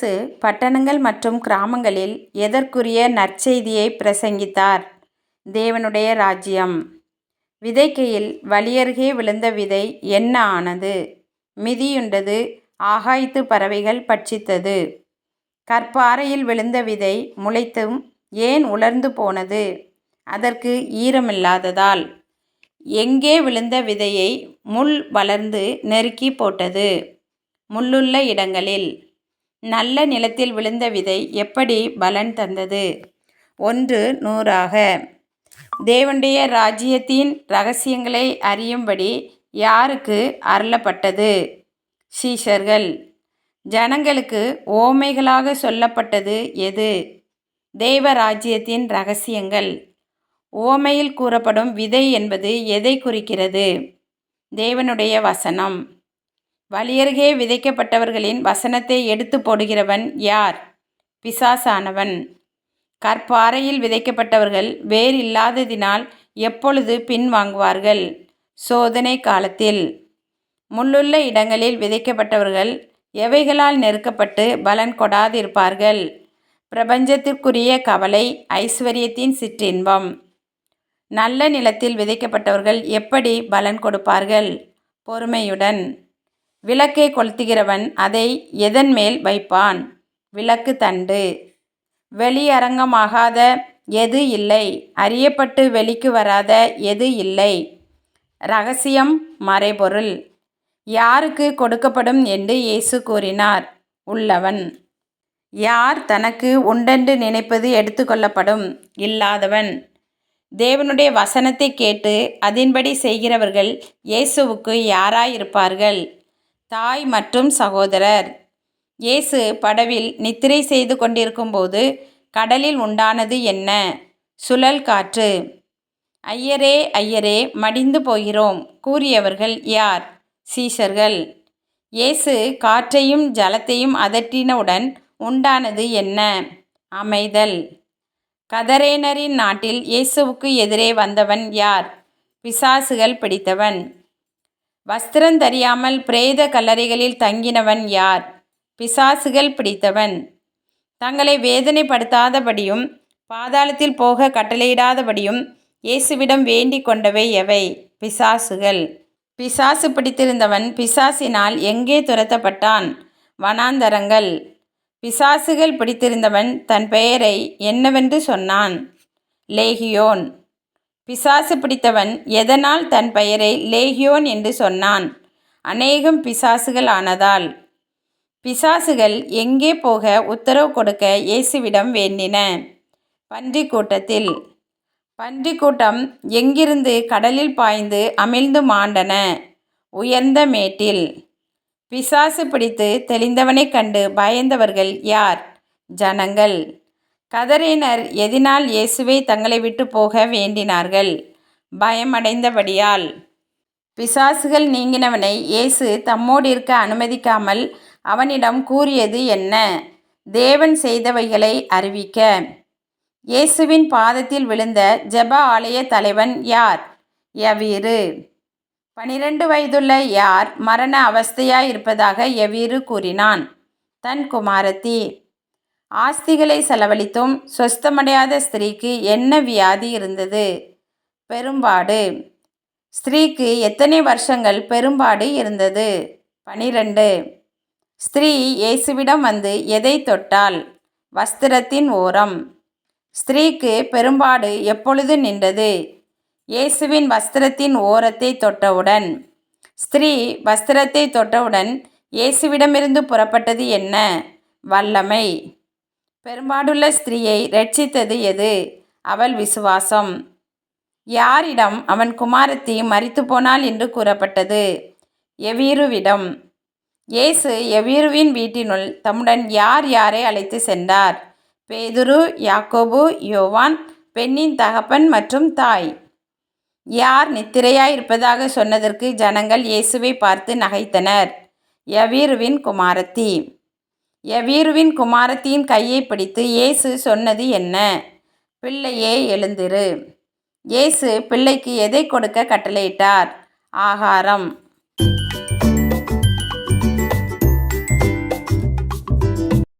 இயேசு பட்டணங்கள் மற்றும் கிராமங்களில் எதற்குரிய நற்செய்தியை பிரசங்கித்தார்? தேவனுடைய ராஜ்யம். விதைக்கையில் வழியருகே விழுந்த விதை என்ன ஆனது? மிதியுண்டது, ஆகாயத்து பறவைகள் பட்சித்தது. கற்பாறையில் விழுந்த விதை முளைத்தும் ஏன் உலர்ந்து போனது? அதற்கு ஈரமில்லாததால். எங்கே விழுந்த விதையை முள் வளர்ந்து நெருக்கி போட்டது? முள்ளுள்ள இடங்களில். நல்ல நிலத்தில் விழுந்த விதை எப்படி பலன் தந்தது? 100ஆக. தேவனுடைய ராஜ்யத்தின் இரகசியங்களை அறியும்படி யாருக்கு அருளப்பட்டது? சீஷர்கள். ஜனங்களுக்கு உவமைகளாக சொல்லப்பட்டது எது? தேவ ராஜ்யத்தின் இரகசியங்கள். உவமையில் கூறப்படும் விதை என்பது எதை குறிக்கிறது? தேவனுடைய வசனம். வழியருகே விதைக்கப்பட்டவர்களின் வசனத்தை எடுத்து போடுகிறவன் யார்? பிசாசானவன். கற்பாறையில் விதைக்கப்பட்டவர்கள் வேர் இல்லாததினால் எப்பொழுது பின்வாங்குவார்கள்? சோதனை காலத்தில். முள்ளுள்ள இடங்களில் விதைக்கப்பட்டவர்கள் எவைகளால் நெருக்கப்பட்டு பலன் கொடாதிருப்பார்கள்? பிரபஞ்சத்திற்குரிய கவலை, ஐஸ்வர்யத்தின் சிற்றின்பம். நல்ல நிலத்தில் விதைக்கப்பட்டவர்கள் எப்படி பலன் கொடுப்பார்கள்? பொறுமையுடன். விளக்கை கொளுத்துகிறவன் அதை எதன் மேல் வைப்பான்? விளக்கு தண்டு. வெளியரங்கமாகாத எது இல்லை? அறியப்பட்டு வெளிக்கு வராத எது இல்லை? இரகசியம், மறைபொருள். யாருக்கு கொடுக்கப்படும் என்று இயேசு கூறினார்? உள்ளவன். யார் தனக்கு உண்டென்று நினைப்பது எடுத்துக்கொள்ளப்படும்? இல்லாதவன். தேவனுடைய வசனத்தை கேட்டு அதன்படி செய்கிறவர்கள் இயேசுவுக்கு யாராயிருப்பார்கள்? தாய் மற்றும் சகோதரர். இயேசு படவில் நித்திரை செய்து கொண்டிருக்கும்போது கடலில் உண்டானது என்ன? சுழல் காற்று. ஐயரே, ஐயரே, மடிந்து போகிறோம் கூறியவர்கள் யார்? சீஷர்கள். இயேசு காற்றையும் ஜலத்தையும் அதட்டினவுடன் உண்டானது என்ன? அமைதல். கதரேனரின் நாட்டில் இயேசுவுக்கு எதிரே வந்தவன் யார்? பிசாசுகள் பிடித்தவன். வஸ்திரந்தரியாமல் பிரேத கல்லறைகளில் தங்கினவன் யார்? பிசாசுகள் பிடித்தவன். தங்களை வேதனைப்படுத்தாதபடியும் பாதாளத்தில் போக கட்டளையிடாதபடியும் இயேசுவிடம் வேண்டிக் கொண்டவை எவை? பிசாசுகள். பிசாசு பிடித்திருந்தவன் பிசாசினால் எங்கே துரத்தப்பட்டான்? வனாந்தரங்கள். பிசாசுகள் பிடித்திருந்தவன் தன் பெயரை என்னவென்று சொன்னான்? லேகியோன். பிசாசு பிடித்தவன் எதனால் தன் பெயரை லேகியோன் என்று சொன்னான்? அநேகம் பிசாசுகள் ஆனதால். பிசாசுகள் எங்கே போக உத்தரவு கொடுக்க இயேசுவிடம் வேண்டின? பன்றிக் கூட்டத்தில். பன்றிக் கூட்டம் எங்கிருந்து கடலில் பாய்ந்து அமிழ்ந்து மாண்டன? உயர்ந்த மேட்டில். பிசாசு பிடித்து தெளிந்தவனைக் கண்டு பயந்தவர்கள் யார்? ஜனங்கள். கதரேனர் எதினால் இயேசுவை தங்களை விட்டு போக வேண்டினார்கள்? பயமடைந்தபடியால். பிசாசுகள் நீங்கினவனை இயேசு தம்மோடு இருக்க அனுமதிக்காமல் அவனிடம் கூறியது என்ன? தேவன் செய்தவைகளை அறிவிக்க. இயேசுவின் பாதத்தில் விழுந்த ஜெப ஆலய தலைவன் யார்? யவீரு. 12 வயதுள்ள யார் மரண அவஸ்தையாயிருப்பதாக யவீரு கூறினான்? தன் குமாரத்தி. ஆஸ்திகளை செலவழித்தும் சொஸ்தமடையாத ஸ்திரீக்கு என்ன வியாதி இருந்தது? பெரும்பாடு. ஸ்திரீக்கு எத்தனை வருஷங்கள் பெரும்பாடு இருந்தது? 12. ஸ்திரீ இயேசுவிடம் வந்து எதை தொட்டாள்? வஸ்திரத்தின் ஓரம். ஸ்திரீக்கு பெரும்பாடு எப்பொழுது நின்றது? இயேசுவின் வஸ்திரத்தின் ஓரத்தை தொட்டவுடன். ஸ்திரீ வஸ்திரத்தை தொட்டவுடன் இயேசுவிடமிருந்து புறப்பட்டது என்ன? வல்லமை. பெரும்பாடுள்ள ஸ்திரீயை இரட்சித்தது எது? அவள் விசுவாசம். யாரிடம் அவன் குமாரத்தி மரித்து போனாள் என்று கூறப்பட்டது? யவீருவிடம். இயேசு யவீருவின் வீட்டினுள் தம்முடன் யார் யாரை அழைத்து சென்றார்? பேதுரு, யாக்கோபு, யோவான், பெண்ணின் தகப்பன் மற்றும் தாய். யார் நித்திரையாயிருப்பதாக சொன்னதற்கு ஜனங்கள் இயேசுவை பார்த்து நகைத்தனர்? யவீருவின் குமாரத்தி. யவீருவின் குமாரத்தியின் கையை பிடித்து இயேசு சொன்னது என்ன? பிள்ளையே எழுந்திரு. இயேசு பிள்ளைக்கு எதை கொடுக்க கட்டளையிட்டார்? ஆகாரம்.